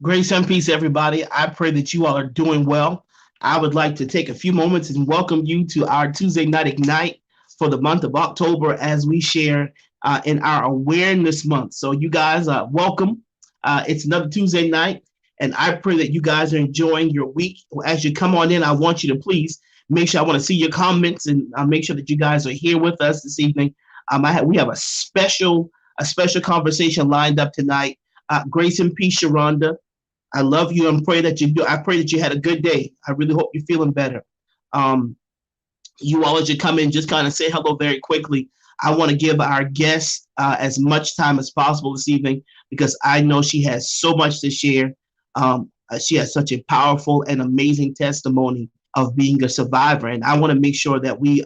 Grace and peace, everybody. I pray that you all are doing well. I would like to take a few moments and welcome you to our Tuesday Night Ignite for the month of October as we share in our Awareness Month. So, you guys, welcome. It's another Tuesday night, and I pray that you guys are enjoying your week. As you come on in, I want you to please make sure I want to see your comments and make sure that you guys are here with us this evening. We have a special conversation lined up tonight. Grace and peace, Sharonda. I love you and pray that you do. I pray that you had a good day. I really hope you're feeling better. Um, you all, as you come in, just kind of say hello very quickly. I want to give our guest as much time as possible this evening because I know she has so much to share. She has such a powerful and amazing testimony of being a survivor, and I want to make sure that we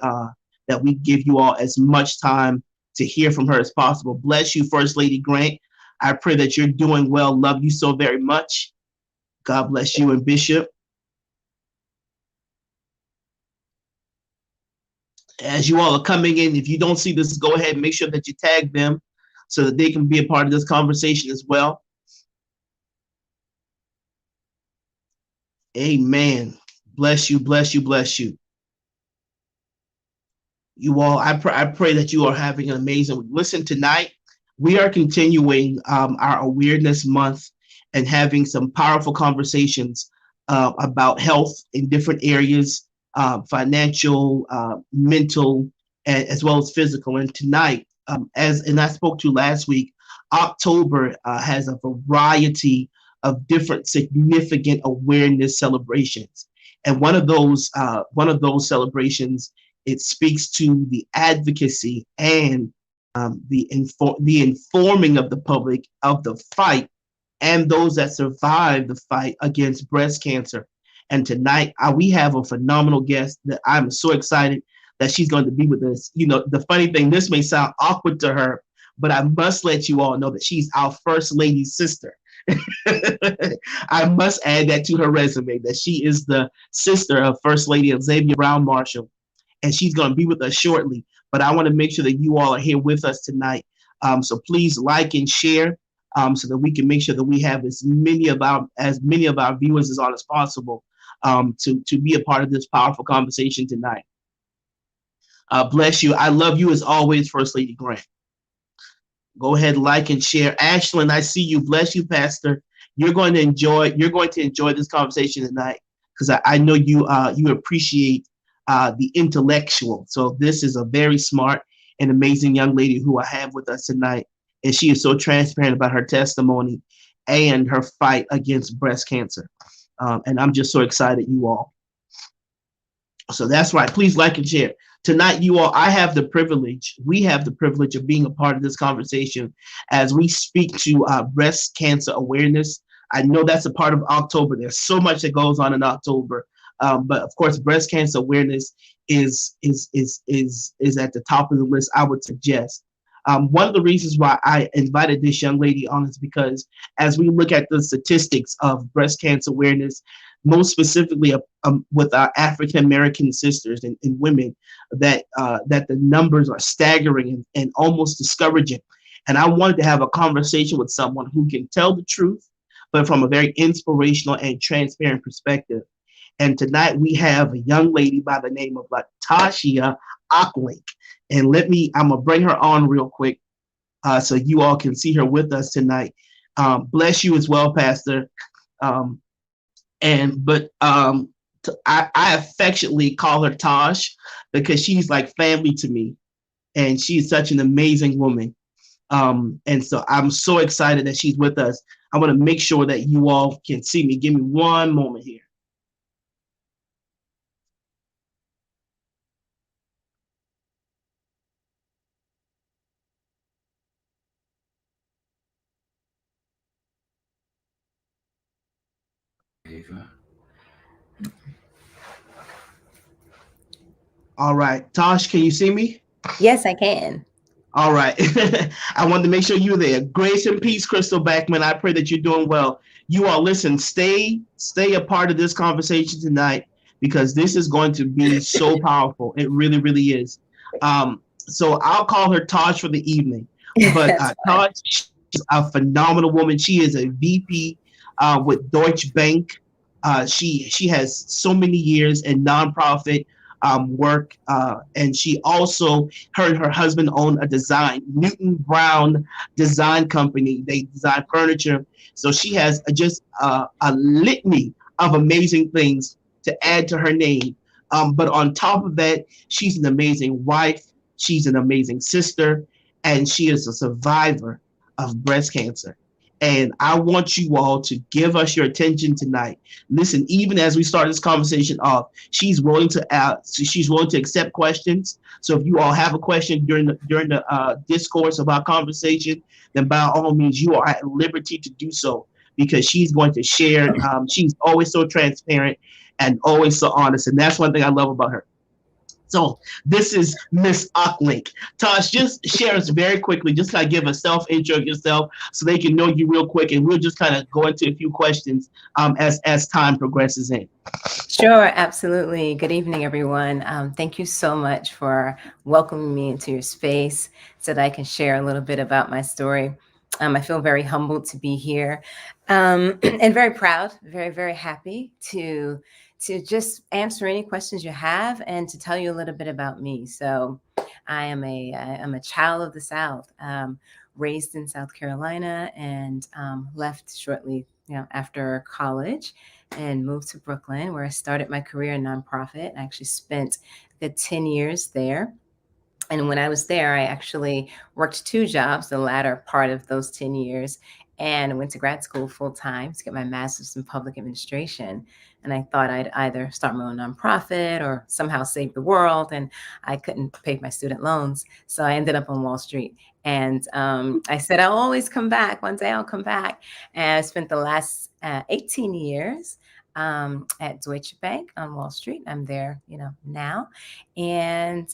give you all as much time to hear from her as possible. Bless you, First Lady Grant. I pray that you're doing well. Love you so very much. God bless you and Bishop. As you all are coming in, if you don't see this, go ahead and make sure that you tag them so that they can be a part of this conversation as well. Amen. Bless you, bless you, bless you. You all, I pray that you are having an amazing week. Listen, tonight we are continuing our awareness month and having some powerful conversations about health in different areas, financial, mental, as well as physical. And tonight, and I spoke to last week, October has a variety of different significant awareness celebrations. And one of those celebrations, it speaks to the advocacy and the informing of the public of the fight and those that survive the fight against breast cancer. And tonight, we have a phenomenal guest that I'm so excited that she's going to be with us. You know, the funny thing, this may sound awkward to her, but I must let you all know that she's our First Lady's sister. I must add that to her resume that she is the sister of First Lady Xavier Brown Marshall, and she's going to be with us shortly. But I want to make sure that you all are here with us tonight. So please like and share so that we can make sure that we have as many of our viewers as on as possible to be a part of this powerful conversation tonight. Bless you. I love you as always, First Lady Grant. Go ahead, like and share. Ashlyn, I see you. Bless you, Pastor. You're going to enjoy this conversation tonight because I know you appreciate the intellectual. So this is a very smart and amazing young lady who I have with us tonight, and she is so transparent about her testimony and her fight against breast cancer. And I'm just so excited, you all. So that's right. Please like and share. Tonight, you all, we have the privilege of being a part of this conversation as we speak to breast cancer awareness. I know that's a part of October. There's so much that goes on in October. But of course, breast cancer awareness is at the top of the list, I would suggest. One of the reasons why I invited this young lady on is because as we look at the statistics of breast cancer awareness, most specifically with our African American sisters and women, that the numbers are staggering and almost discouraging. And I wanted to have a conversation with someone who can tell the truth, but from a very inspirational and transparent perspective. And tonight we have a young lady by the name of Latashia Ocklink. And I'm going to bring her on real quick so you all can see her with us tonight. Bless you as well, Pastor. I affectionately call her Tosh because she's like family to me. And she's such an amazing woman. And so I'm so excited that she's with us. I want to make sure that you all can see me. Give me one moment here. All right. Tosh, can you see me? Yes, I can. All right. I wanted to make sure you're there. Grace and peace, Crystal Backman. I pray that you're doing well. You all listen, stay a part of this conversation tonight because this is going to be so powerful. It really, really is. So I'll call her Tosh for the evening. But That's fine. Tosh is a phenomenal woman. She is a VP with Deutsche Bank. She has so many years in nonprofit work, and she also her and her husband own a design Newton Brown design company. They design furniture, so she has just a litany of amazing things to add to her name. But on top of that, she's an amazing wife. She's an amazing sister, and she is a survivor of breast cancer. And I want you all to give us your attention tonight. Listen, even as we start this conversation off, she's willing to ask, she's willing to accept questions. So if you all have a question during the discourse of our conversation, then by all means, you are at liberty to do so because she's going to share. She's always so transparent and always so honest, and that's one thing I love about her. So this is Miss Ocklink. Tosh, just share us very quickly, just kind of give a self intro of yourself so they can know you real quick, and we'll just kind of go into a few questions as time progresses in. Sure, absolutely. Good evening, everyone. Thank you so much for welcoming me into your space so that I can share a little bit about my story. I feel very humbled to be here and very proud, very, very happy to just answer any questions you have and to tell you a little bit about me. So I'm a child of the South, raised in South Carolina and left shortly, after college and moved to Brooklyn, where I started my career in nonprofit. I actually spent the 10 years there. And when I was there, I actually worked two jobs, the latter part of those 10 years, and went to grad school full time to get my master's in public administration. And I thought I'd either start my own nonprofit or somehow save the world. And I couldn't pay my student loans. So I ended up on Wall Street. And I said, I'll always come back. One day I'll come back. And I spent the last 18 years at Deutsche Bank on Wall Street. I'm there, now. And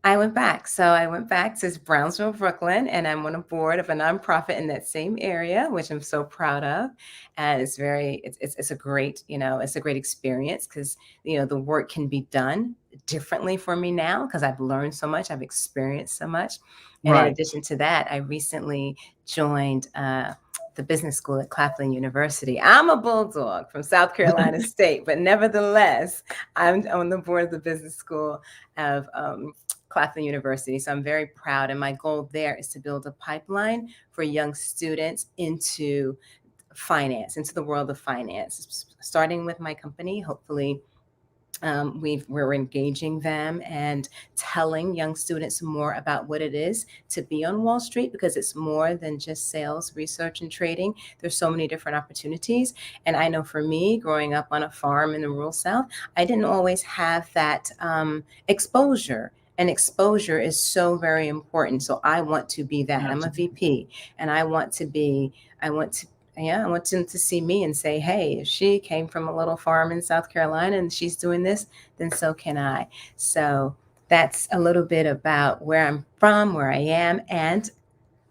I went back. So I went back to Brownsville, Brooklyn, and I'm on a board of a nonprofit in that same area, which I'm so proud of. And it's a great, it's a great experience because, the work can be done differently for me now because I've learned so much, I've experienced so much. And in Right. addition to that, I recently joined the business school at Claflin University. I'm a Bulldog from South Carolina State, but nevertheless, I'm on the board of the business school of Claflin University. So I'm very proud. And my goal there is to build a pipeline for young students into finance, into the world of finance, starting with my company. Hopefully, we're engaging them and telling young students more about what it is to be on Wall Street, because it's more than just sales, research, and trading. There's so many different opportunities. And I know for me, growing up on a farm in the rural South, I didn't always have that exposure. And exposure is so very important. So I want to be that. I'm a VP, and I want them to see me and say, hey, if she came from a little farm in South Carolina and she's doing this, then so can I. So that's a little bit about where I'm from, where I am. And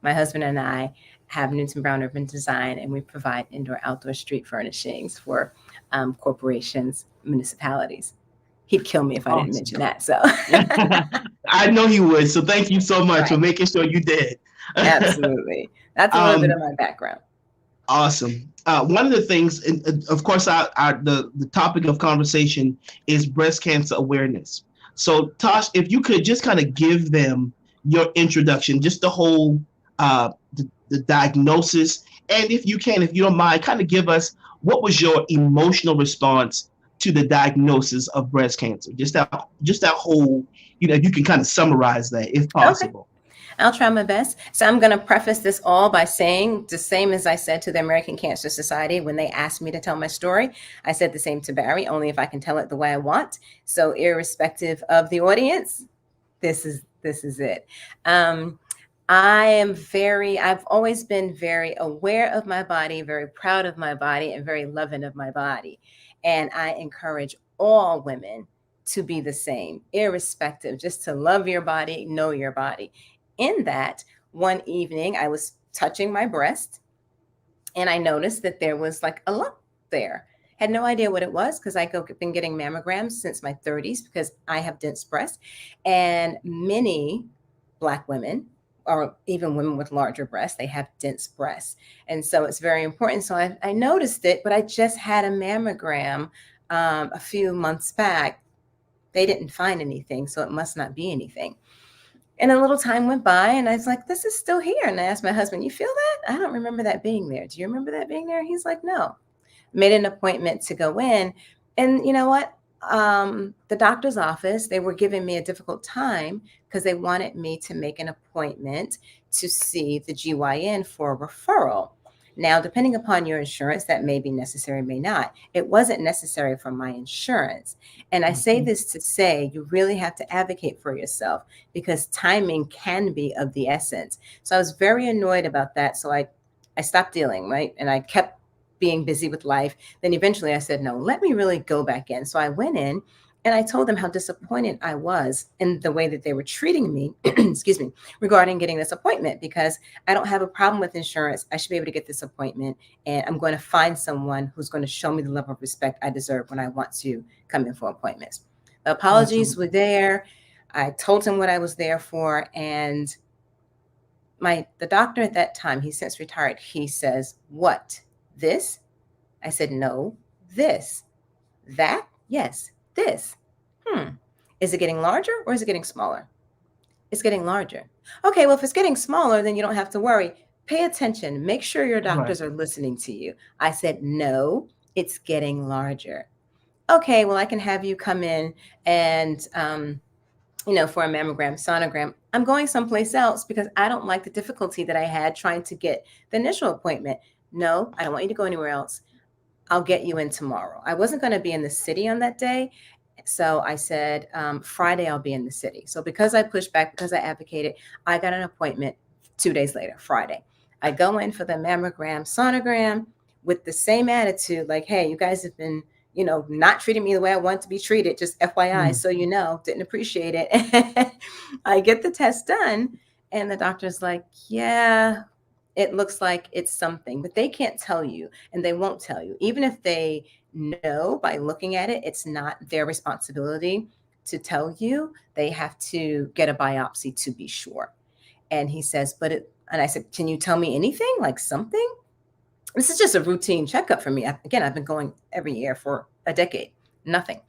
my husband and I have Newton Brown Urban Design, and we provide indoor outdoor street furnishings for corporations, municipalities. He'd kill me if I didn't mention that. So I know he would. So thank you so much for right. making sure you did. Absolutely. That's a little bit of my background. Awesome. One of the things, and of course, the topic of conversation is breast cancer awareness. So, Tosh, if you could just kind of give them your introduction, just the whole the diagnosis, and if you can, if you don't mind, kind of give us what was your emotional response to the diagnosis of breast cancer. Just that whole, if you can kind of summarize that, if possible. Okay. I'll try my best. So I'm going to preface this all by saying the same as I said to the American Cancer Society when they asked me to tell my story. I said the same to Barry, only if I can tell it the way I want. So irrespective of the audience, this is it. I've always been very aware of my body, very proud of my body, and very loving of my body. And I encourage all women to be the same, irrespective, just to love your body, know your body. In that, one evening, I was touching my breast and I noticed that there was like a lump there. Had no idea what it was because I've been getting mammograms since my 30s because I have dense breasts. And many Black women or even women with larger breasts, they have dense breasts. And so it's very important. So I noticed it, but I just had a mammogram a few months back. They didn't find anything, so it must not be anything. And a little time went by, and I was like, this is still here. And I asked my husband, you feel that? I don't remember that being there. Do you remember that being there? He's like, no. Made an appointment to go in. And you know what? The doctor's office, they were giving me a difficult time because they wanted me to make an appointment to see the GYN for a referral. Now, depending upon your insurance, that may be necessary, may not. It wasn't necessary for my insurance. And I say this to say you really have to advocate for yourself because timing can be of the essence. So I was very annoyed about that. So I stopped dealing, right? And I kept being busy with life. Then eventually I said, no, let me really go back in. So I went in and I told them how disappointed I was in the way that they were treating me, excuse me, regarding getting this appointment, because I don't have a problem with insurance. I should be able to get this appointment, and I'm going to find someone who's going to show me the level of respect I deserve when I want to come in for appointments. The apologies were there. I told him what I was there for. And the doctor at that time, he's since retired, he says, what? This? I said, no, this. That? Yes, this. Is it getting larger or is it getting smaller? It's getting larger. Okay, well, if it's getting smaller, then you don't have to worry. Pay attention. Make sure your doctors are listening to you. I said, no, it's getting larger. Okay, well, I can have you come in and, for a mammogram, sonogram. I'm going someplace else because I don't like the difficulty that I had trying to get the initial appointment. No, I don't want you to go anywhere else. I'll get you in tomorrow. I wasn't going to be in the city on that day. So I said, Friday, I'll be in the city. So because I pushed back, because I advocated, I got an appointment 2 days later, Friday. I go in for the mammogram, sonogram with the same attitude, like, hey, you guys have been, not treating me the way I want to be treated, just FYI. So, didn't appreciate it. I get the test done and the doctor's like, yeah, it looks like it's something, but they can't tell you and they won't tell you. Even if they know by looking at it, it's not their responsibility to tell you. They have to get a biopsy to be sure. And he says, and I said, can you tell me anything, like something? This is just a routine checkup for me. Again, I've been going every year for a decade, nothing.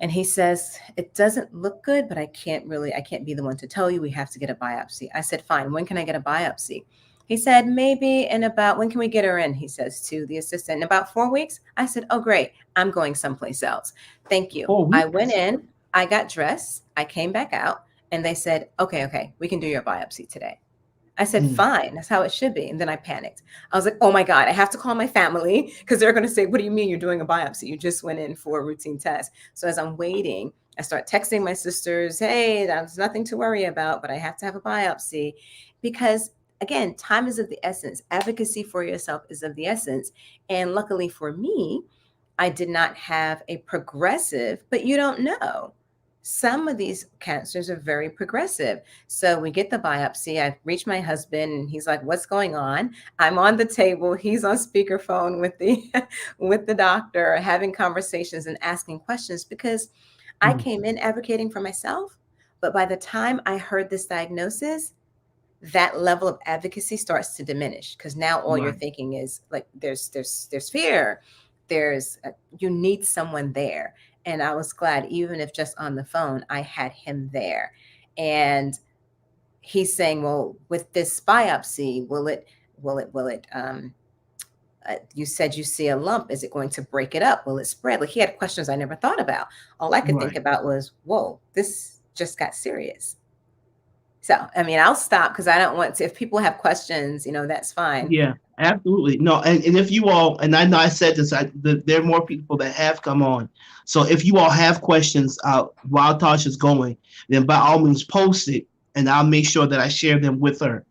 And he says, it doesn't look good, but I can't be the one to tell you. We have to get a biopsy. I said, fine. When can I get a biopsy? He said, maybe when can we get her in? He says to the assistant, in about 4 weeks. I said, oh, great. I'm going someplace else. Thank you. I went in, I got dressed, I came back out, and they said, okay, we can do your biopsy today. I said, fine, that's how it should be. And then I panicked. I was like, oh my God, I have to call my family because they're going to say, what do you mean you're doing a biopsy? You just went in for a routine test. So as I'm waiting, I start texting my sisters, hey, there's nothing to worry about, but I have to have a biopsy because again, time is of the essence. Advocacy for yourself is of the essence. And luckily for me, I did not have a progressive, but you don't know. Some of these cancers are very progressive. So we get the biopsy. I reach my husband and he's like, what's going on? I'm on the table. He's on speakerphone with the doctor, having conversations and asking questions because I came in advocating for myself. But by the time I heard this diagnosis, that level of advocacy starts to diminish because now all you're thinking is like, there's fear. You need someone there. And I was glad, even if just on the phone, I had him there. And he's saying, well, with this biopsy, will it, you said you see a lump. Is it going to break it up? Will it spread? Like he had questions I never thought about. All I could think about was, whoa, this just got serious. So, I mean, I'll stop because I don't want to, if people have questions, that's fine. Yeah, absolutely. No, and if you all, and I know I said this, there are more people that have come on. So if you all have questions while Tasha's going, then by all means post it and I'll make sure that I share them with her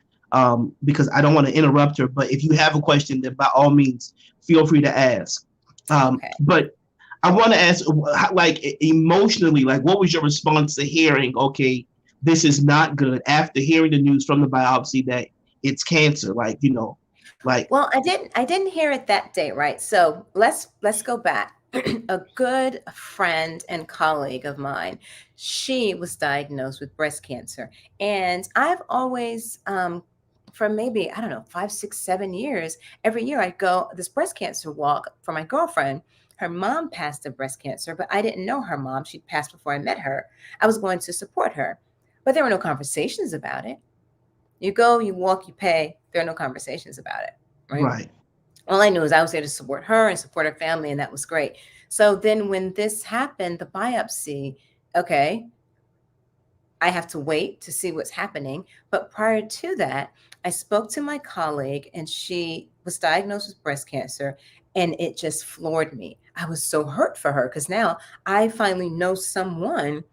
because I don't want to interrupt her. But if you have a question, then by all means, feel free to ask. But I want to ask, like emotionally, like what was your response to hearing, okay, this is not good after hearing the news from the biopsy that it's cancer, well, I didn't hear it that day, right? So let's go back. a good friend and colleague of mine, she was diagnosed with breast cancer. And I've always, for maybe, I don't know, 5, 6, 7 years, every year I'd go this breast cancer walk for my girlfriend. Her mom passed of breast cancer, but I didn't know her mom. She'd passed before I met her. I was going to support her, but there were no conversations about it. You go, you walk, you pay. There are no conversations about it, right? Right. All I knew is I was there to support her and support her family, and that was great. So then when this happened, the biopsy, okay, I have to wait to see what's happening. But prior to that, I spoke to my colleague, and she was diagnosed with breast cancer, and it just floored me. I was so hurt for her because now I finally know someone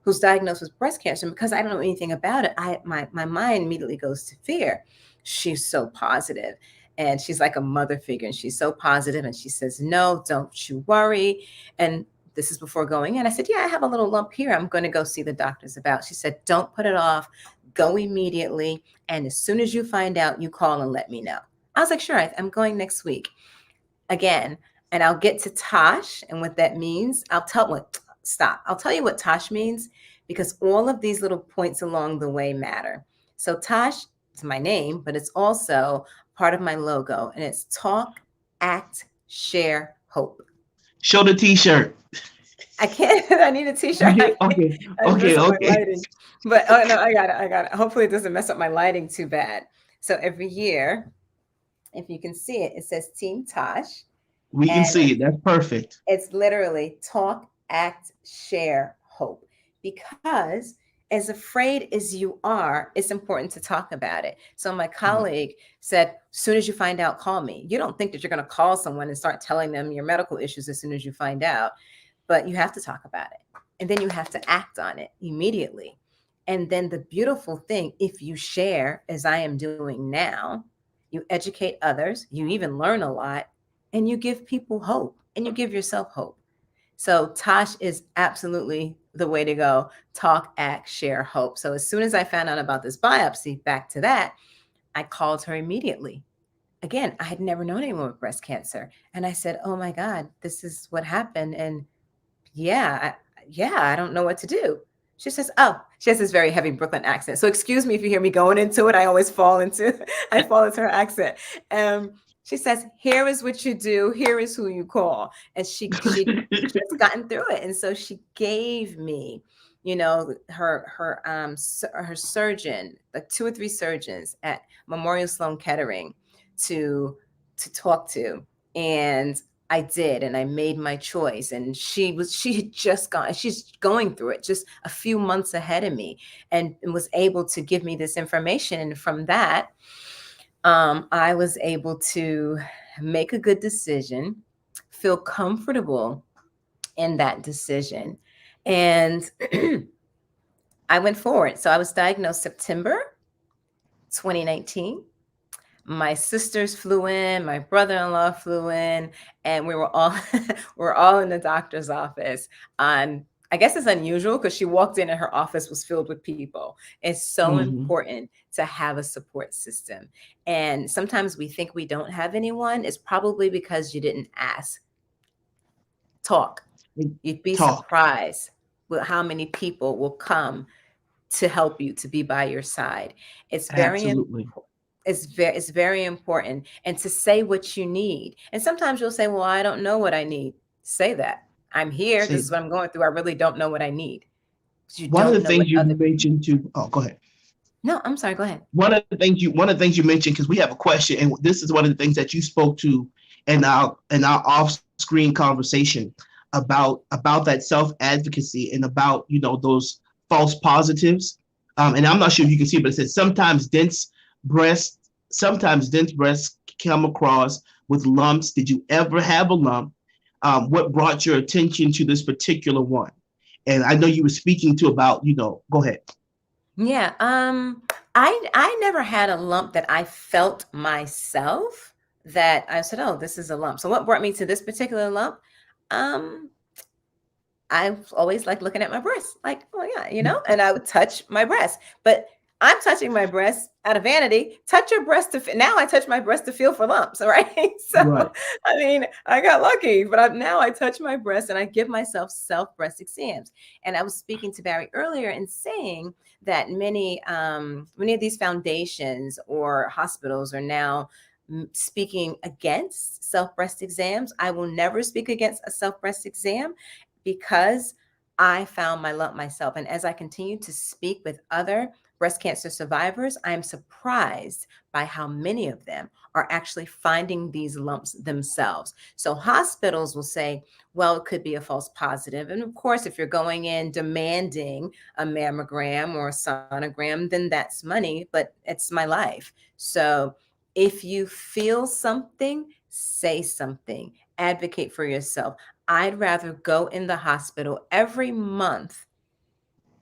who's diagnosed with breast cancer. And because I don't know anything about it, my mind immediately goes to fear. She's so positive, and she's like a mother figure, and she's so positive, and she says, no, don't you worry. And this is before going in. I said, yeah, I have a little lump here. I'm going to go see the doctors about. She said, don't put it off. Go immediately. And as soon as you find out, you call and let me know. I was like, sure, I'm going next week again. And I'll get to Tosh and what that means. I'll tell you what Tosh means, because all of these little points along the way matter. So Tosh is my name, but it's also part of my logo, and it's talk, act, share, hope. Show the T-shirt. I can't. I need a T-shirt. Okay, okay, I mess okay, up my okay. lighting, but oh no, I got it. I got it. Hopefully, it doesn't mess up my lighting too bad. So every year, if you can see it, it says Team Tosh, We can and see it. That's perfect. it's literally talk, act, share, hope. Because as afraid as you are, it's important to talk about it. So my colleague said, as soon as you find out, call me. You don't think that you're going to call someone and start telling them your medical issues as soon as you find out, but you have to talk about it. And then you have to act on it immediately. And then the beautiful thing, if you share, as I am doing now, you educate others, you even learn a lot, and you give people hope, and you give yourself hope. So Tosh is absolutely the way to go. Talk, act, share, hope. So as soon as I found out about this biopsy, back to that, I called her immediately. Again, I had never known anyone with breast cancer. And I said, oh my God, this is what happened. And I don't know what to do. She says, oh, she has this very heavy Brooklyn accent. So excuse me if you hear me going into it. I always fall into her accent. She says, here is what you do. Here is who you call. And she's gotten through it. And so she gave me, her surgeon, like 2 or 3 surgeons at Memorial Sloan Kettering to talk to. And I did, and I made my choice. And she's going through it just a few months ahead of me, and was able to give me this information. And from that, I was able to make a good decision, feel comfortable in that decision. And I went forward. So I was diagnosed September 2019. My sisters flew in, my brother-in-law flew in, and we were all in the doctor's office. I guess it's unusual because she walked in and her office was filled with people. It's so important to have a support system. And sometimes we think we don't have anyone. It's probably because you didn't ask. Talk. You'd be surprised with how many people will come to help you, to be by your side. It's very important. It's very important. And to say what you need. And sometimes you'll say, well, I don't know what I need. Say that. I'm here. This is what I'm going through. I really don't know what I need. One of the things you mentioned too. Oh, go ahead. No, I'm sorry. Go ahead. One of the things you mentioned, because we have a question, and this is one of the things that you spoke to in our off-screen conversation about that self-advocacy and about those false positives. And I'm not sure if you can see, but it says sometimes dense breasts come across with lumps. Did you ever have a lump? What brought your attention to this particular one? And I know you were speaking to about, go ahead. Yeah. I never had a lump that I felt myself that I said, oh, this is a lump. So what brought me to this particular lump? I always like looking at my breasts, like, oh yeah, and I would touch my breast. But I'm touching my breast out of vanity. Touch your breast now I touch my breast to feel for lumps, all right? So, Right. I mean, I got lucky, but now I touch my breast and I give myself self breast exams. And I was speaking to Barry earlier and saying that many of these foundations or hospitals are now speaking against self breast exams. I will never speak against a self breast exam because I found my lump myself. And as I continue to speak with other breast cancer survivors, I'm surprised by how many of them are actually finding these lumps themselves. So hospitals will say, well, it could be a false positive. And of course, if you're going in demanding a mammogram or a sonogram, then that's money, but it's my life. So if you feel something, say something, advocate for yourself. I'd rather go in the hospital every month,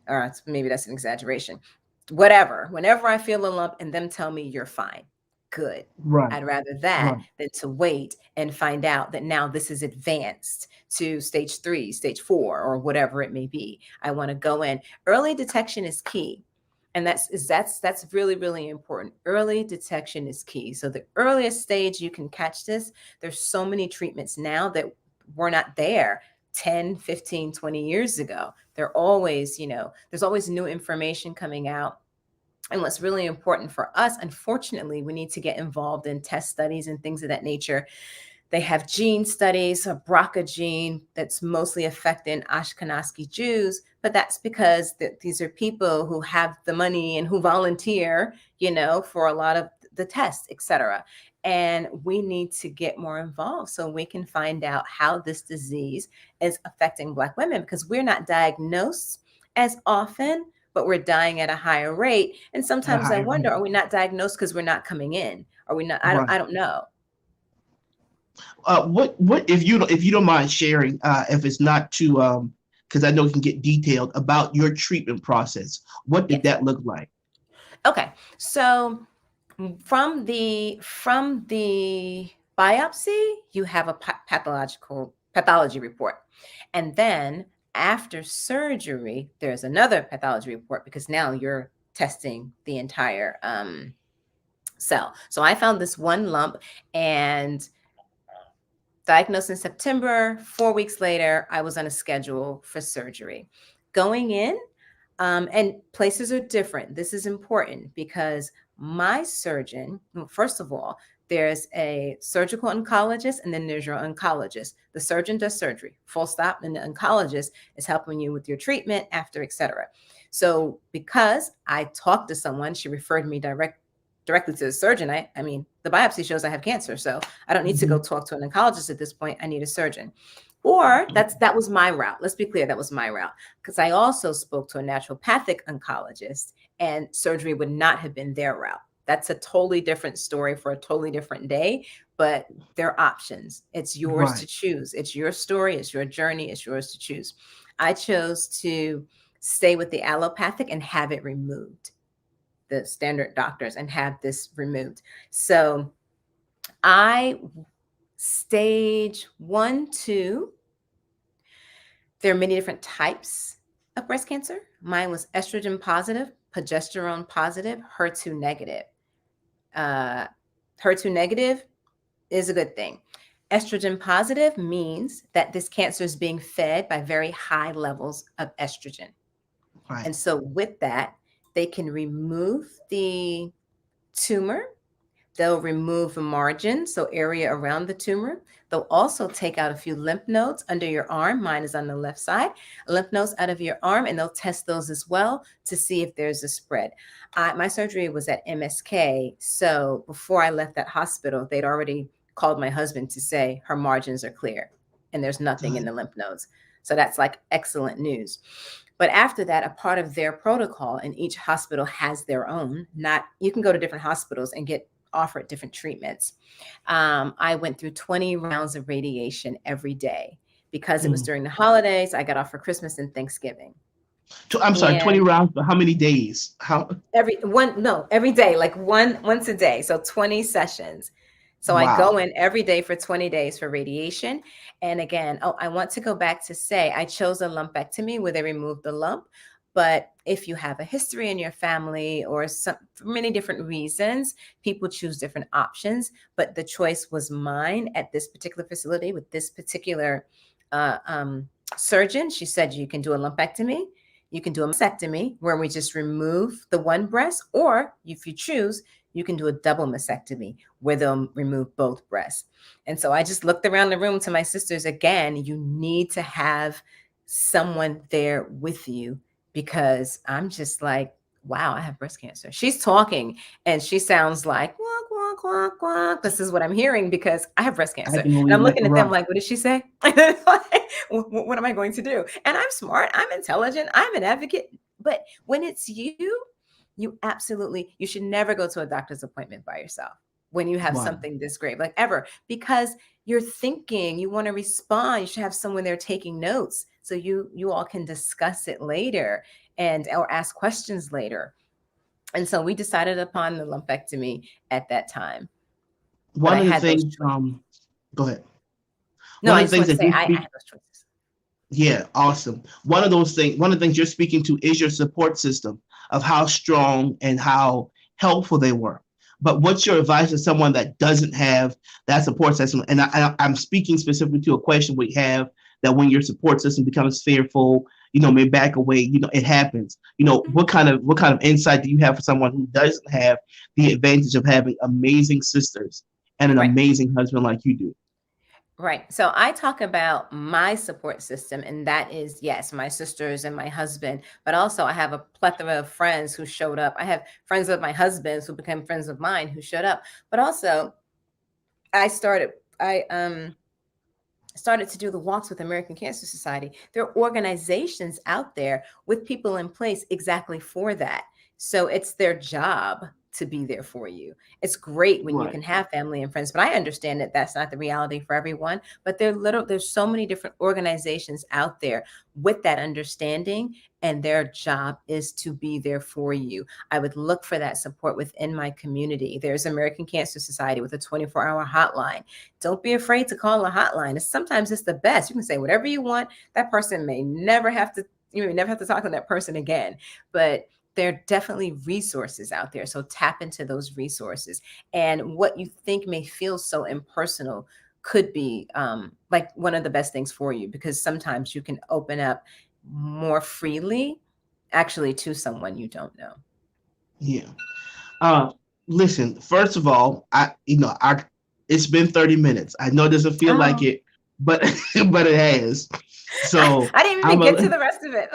or maybe that's an exaggeration, whatever, whenever I feel a lump and them tell me you're fine. Good. Right. I'd rather that Right. than to wait and find out that now this is advanced to stage 3, stage 4, or whatever it may be. I want to go in. Early detection is key. And that's really, really important. Early detection is key. So the earliest stage you can catch this, there's so many treatments now that were not there 10, 15, 20 years ago. They're always, there's always new information coming out. And what's really important for us, unfortunately, we need to get involved in test studies and things of that nature. They have gene studies, a BRCA gene that's mostly affecting Ashkenazi Jews, but that's because these are people who have the money and who volunteer, for a lot of the tests, et cetera. And we need to get more involved so we can find out how this disease is affecting Black women, because we're not diagnosed as often, but we're dying at a higher rate. And At a sometimes I higher wonder, rate. are we not diagnosed because we're not coming in? Are we not? Right. I don't know. What if you don't mind sharing, if it's not too, because I know you can get detailed about your treatment process. What did Yes. that look like? Okay. So from the biopsy, you have a pathology report. And then after surgery, there's another pathology report because now you're testing the entire cell. So I found this one lump and diagnosed in September. 4 weeks later, I was on a schedule for surgery. Going in, and places are different. This is important because my surgeon, well, first of all, there's a surgical oncologist and then there's your oncologist. The surgeon does surgery, full stop, and the oncologist is helping you with your treatment after, et cetera. So because I talked to someone, she referred me directly to the surgeon. I mean, the biopsy shows I have cancer, so I don't need to go talk to an oncologist at this point. I need a surgeon. Or that was my route. Let's be clear, that was my route. Because I also spoke to a naturopathic oncologist and surgery would not have been their route. That's a totally different story for a totally different day, but they're options. It's yours to Right. choose. It's your story, it's your journey, it's yours to choose. I chose to stay with the allopathic and have it removed, the standard doctors, and have this removed. So I stage 1, 2, there are many different types of breast cancer. Mine was estrogen positive, progesterone positive, HER2 negative. HER2 negative is a good thing. Estrogen positive means that this cancer is being fed by very high levels of estrogen. Right. And so with that, they can remove the tumor. They'll remove the margin, so area around the tumor. They'll also take out a few lymph nodes under your arm. Mine is on the left side. Lymph nodes out of your arm, and they'll test those as well to see if there's a spread. My surgery was at MSK, so before I left that hospital, they'd already called my husband to say her margins are clear and there's nothing in the lymph nodes. So that's like excellent news. But after that, a part of their protocol, and each hospital has their own, you can go to different hospitals and get offered different treatments. I went through 20 rounds of radiation every day because it was during the holidays. I got off for Christmas and Thanksgiving. I'm sorry, And 20 rounds, but how many days? every day, like once a day. So 20 sessions. So Wow. I go in every day for 20 days for radiation. And again, I want to go back to say I chose a lumpectomy where they removed the lump, But if you have a history in your family or some, for many different reasons, people choose different options. But the choice was mine at this particular facility with this particular uh, um, surgeon. She said, you can do a lumpectomy, you can do a mastectomy where we just remove the one breast, or if you choose, you can do a double mastectomy where they'll remove both breasts. And so I just looked around the room to my sisters again. You need to have someone there with you, because I'm just like, wow, I have breast cancer. She's talking and she sounds like, quack, quack, quack, quack. This is what I'm hearing because I have breast I cancer. can And only I'm looking at them right. like, what did she say? What am I going to do? And I'm smart, I'm intelligent, I'm an advocate. But when it's you, you should never go to a doctor's appointment by yourself when you have Wow. something this great, like ever, because you're thinking, you want to respond, you should have someone there taking notes so you all can discuss it later and or ask questions later. And so we decided upon the lumpectomy at that time, but One I of the had those things, choices. go ahead. No, One I of the just things want to that say you I speak, had those choices. yeah, awesome. One of the things you're speaking to is your support system of how strong and how helpful they were. But what's your advice to someone that doesn't have that support system? And I'm speaking specifically to a question we have, that when your support system becomes fearful, may back away. It happens. Mhm. What kind of insight do you have for someone who doesn't have the advantage of having amazing sisters and an Right. amazing husband like you do? Right. So I talk about my support system, and that is, yes, my sisters and my husband, but also I have a plethora of friends who showed up. I have friends of my husband's who became friends of mine who showed up. But also I started I started to do the walks with American Cancer Society. There are organizations out there with people in place exactly for that. So it's their job to be there for you. It's great when you Right. can have family and friends, but I understand that that's not the reality for everyone. But there's so many different organizations out there with that understanding, and their job is to be there for you. I would look for that support within my community. There's American Cancer Society with a 24-hour hotline. Don't be afraid to call a hotline. Sometimes it's the best. You can say whatever you want. That person may never have to, you may never have to talk to that person again. But there are definitely resources out there. So tap into those resources. And what you think may feel so impersonal could be like one of the best things for you, because sometimes you can open up more freely actually to someone you don't know. Yeah. Uh, Listen, first of all, it's been 30 minutes. I know it doesn't feel like Oh, it, but but it has. So I didn't even I'm get to a the rest of it.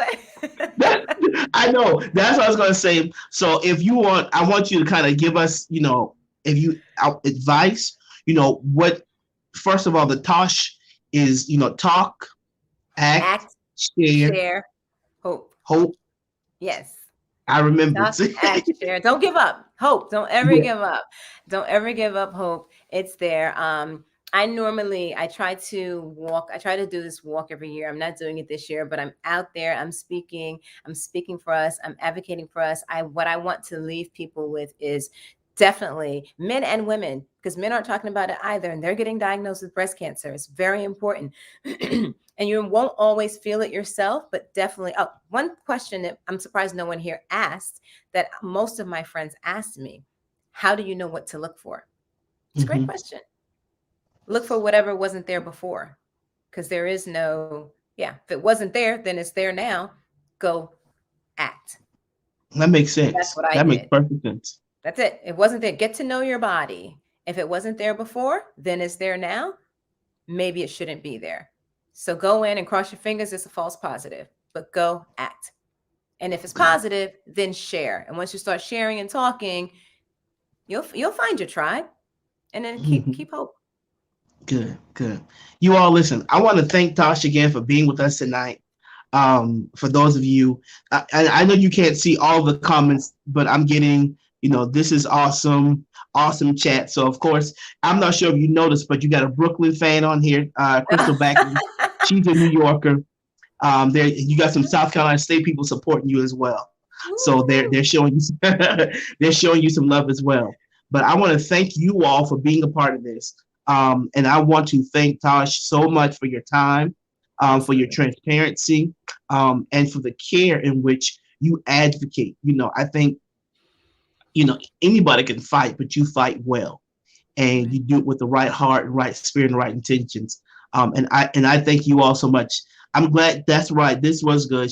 I know that's what I was gonna say. So if you want, I want you to kind of give us, if you advice, what first of all, the Tosh is, talk, act, Act, share, share, hope. hope. Yes. I remembered. Talk, act, share. Don't give up. Hope. Don't ever Yeah. give up. Don't ever give up hope. It's there. I try to walk. I try to do this walk every year. I'm not doing it this year, but I'm out there. I'm speaking. I'm speaking for us. I'm advocating for us. What I want to leave people with is definitely men and women, because men aren't talking about it either, and they're getting diagnosed with breast cancer. It's very important. And you won't always feel it yourself, but definitely. Oh, one question that I'm surprised no one here asked, that most of my friends asked me: how do you know what to look for? It's a great Hmm. question. Look for whatever wasn't there before, because there is no, yeah, if it wasn't there, then it's there now. Go act. That makes That's sense. what I That makes did. perfect sense. That's it. It wasn't there. Get to know your body. If it wasn't there before, then it's there now. Maybe it shouldn't be there. So go in and cross your fingers. It's a false positive, but go act. And if it's Good. positive, then share. And once you start sharing and talking, you'll find your tribe, and then keep hope. Good, good. You all listen. I want to thank Tosh again for being with us tonight. For those of you, I know you can't see all the comments, but I'm getting, this is awesome, awesome chat. So of course, I'm not sure if you noticed, but you got a Brooklyn fan on here, Crystal Backley. She's a New Yorker. There you got some South Carolina State people supporting you as well. So they're Woo. showing you they're showing you some love as well. But I want to thank you all for being a part of this. And I want to thank Tosh so much for your time, for your Absolutely. transparency, and for the care in which you advocate. I think, anybody can fight, but you fight well, and Right. you do it with the right heart and right spirit and right intentions. And I thank you all so much. I'm glad. That's right. This was good.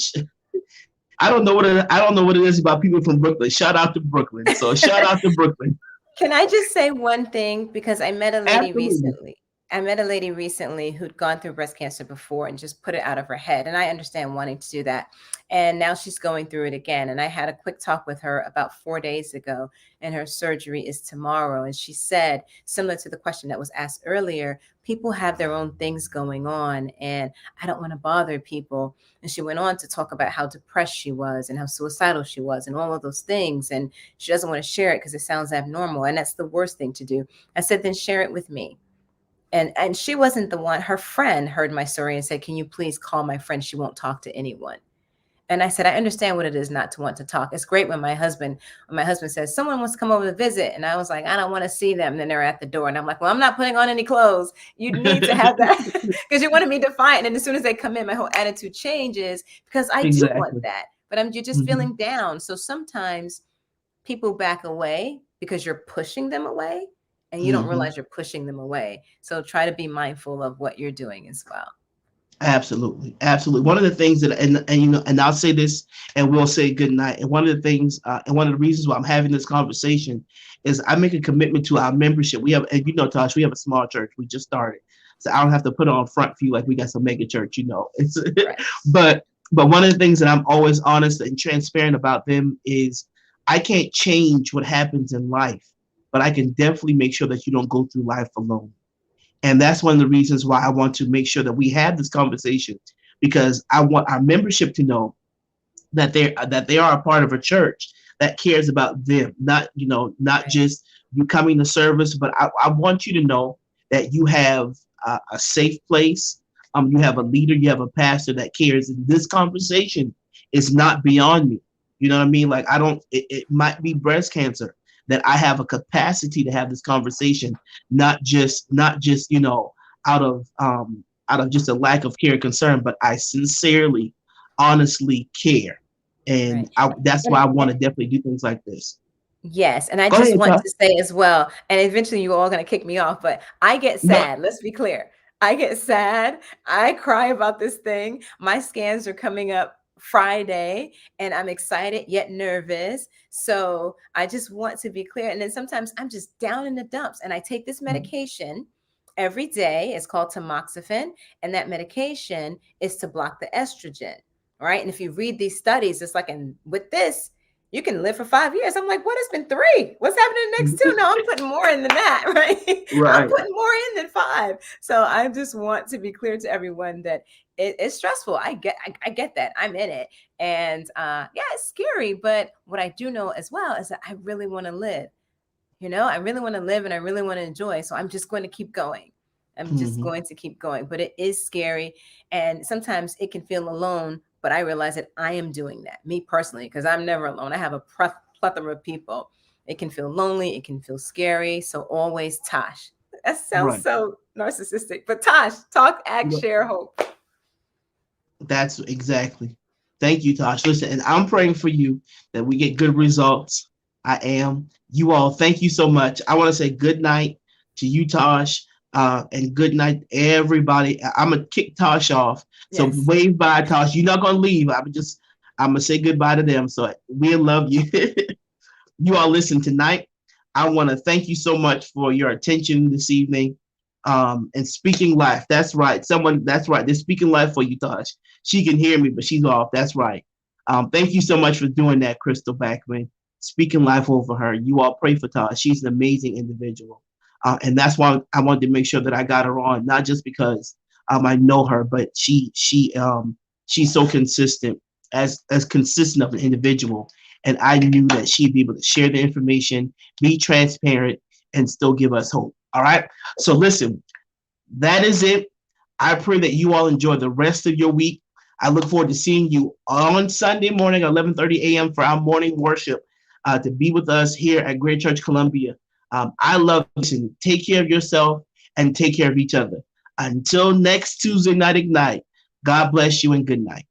I don't know what it is about people from Brooklyn. Shout out to Brooklyn. So shout out to Brooklyn. Can I just say one thing? Because I met a lady Absolutely. recently. I met a lady recently who'd gone through breast cancer before and just put it out of her head. And I understand wanting to do that. And now she's going through it again. And I had a quick talk with her about 4 days ago, and her surgery is tomorrow. And she said, similar to the question that was asked earlier, people have their own things going on, and I don't want to bother people. And she went on to talk about how depressed she was and how suicidal she was and all of those things. And she doesn't want to share it because it sounds abnormal. And that's the worst thing to do. I said, then share it with me. And she wasn't the one. Her friend heard my story and said, can you please call my friend? She won't talk to anyone. And I said, I understand what it is not to want to talk. It's great when my husband says, someone wants to come over to visit. And I was like, I don't want to see them. And then they're at the door. And I'm like, well, I'm not putting on any clothes. You need to have that because you want to be defiant. And as soon as they come in, my whole attitude changes because I do want Exactly. that. But you're just Mhm. feeling down. So sometimes people back away because you're pushing them away, and you don't Mhm. realize you're pushing them away. So try to be mindful of what you're doing as well. Absolutely, absolutely. One of the things that, and I'll say this, and we'll say good night. And one of the things, and one of the reasons why I'm having this conversation is I make a commitment to our membership. We have, and Tosh, we have a small church. We just started, so I don't have to put on front view like we got some mega church. It's, Right. but one of the things that I'm always honest and transparent about them is I can't change what happens in life, but I can definitely make sure that you don't go through life alone. And that's one of the reasons why I want to make sure that we have this conversation, because I want our membership to know that they are a part of a church that cares about them, not Right. just you coming to service, but I want you to know that you have a safe place. You have a leader, you have a pastor that cares. And this conversation is not beyond me. You know what I mean? Like I don't. It might be breast cancer that I have a capacity to have this conversation, not just out of just a lack of care and concern, but I sincerely, honestly care. And Right. that's why And, I want and to definitely do things like this. yes, and I Go just ahead, want Todd. to say as well, and eventually you all going to kick me off, but I get No. sad. Let's be clear. I get sad. I cry about this thing. My scans are coming up Friday, and I'm excited yet nervous. So I just want to be clear. And then sometimes I'm just down in the dumps, and I take this medication every day. It's called tamoxifen, and that medication is to block the estrogen. All right. And if you read these studies, it's like, and with this, you can live for 5 years. I'm like, what has been 3? What's happening in the next 2? No, I'm putting more in than that, right? I'm Right. putting more in than 5. So I just want to be clear to everyone that it's stressful. I get that. I'm in it. And yeah, it's scary. But what I do know as well is that I really want to live. I really want to live and I really want to enjoy. So I'm just going to keep going. I'm just Hmm. going to keep going. But it is scary. And sometimes it can feel alone. But I realize that I am doing that, me personally, because I'm never alone. I have a plethora of people. It can feel lonely. It can feel scary. So always Tosh. That sounds Right. so narcissistic. But Tosh, talk, act, No, share, hope. that's exactly. Thank you, Tosh. Listen, and I'm praying for you that we get good results. I am. You all, thank you so much. I want to say good night to you, Tosh, and good night, everybody. I'm gonna kick Tosh off. So Yes. wave bye, Tosh. You're not gonna leave. I'm gonna say goodbye to them. So we love you. You all listen tonight. I want to thank you so much for your attention this evening. And speaking life. That's right. That's right. They're speaking life for you, Tosh. She can hear me, but she's off. That's right. Thank you so much for doing that, Crystal Backman. Speaking life over her. You all pray for Tosh. She's an amazing individual. And that's why I wanted to make sure that I got her on, not just because I know her, but she's so consistent, as consistent of an individual, and I knew that she'd be able to share the information, be transparent, and still give us hope. All right. So listen, that is it. I pray that you all enjoy the rest of your week. I look forward to seeing you on Sunday morning, 11:30 a.m. for our morning worship, to be with us here at Great Church Columbia. I love you. Take care of yourself and take care of each other. Until next Tuesday night, Ignite. God bless you and good night.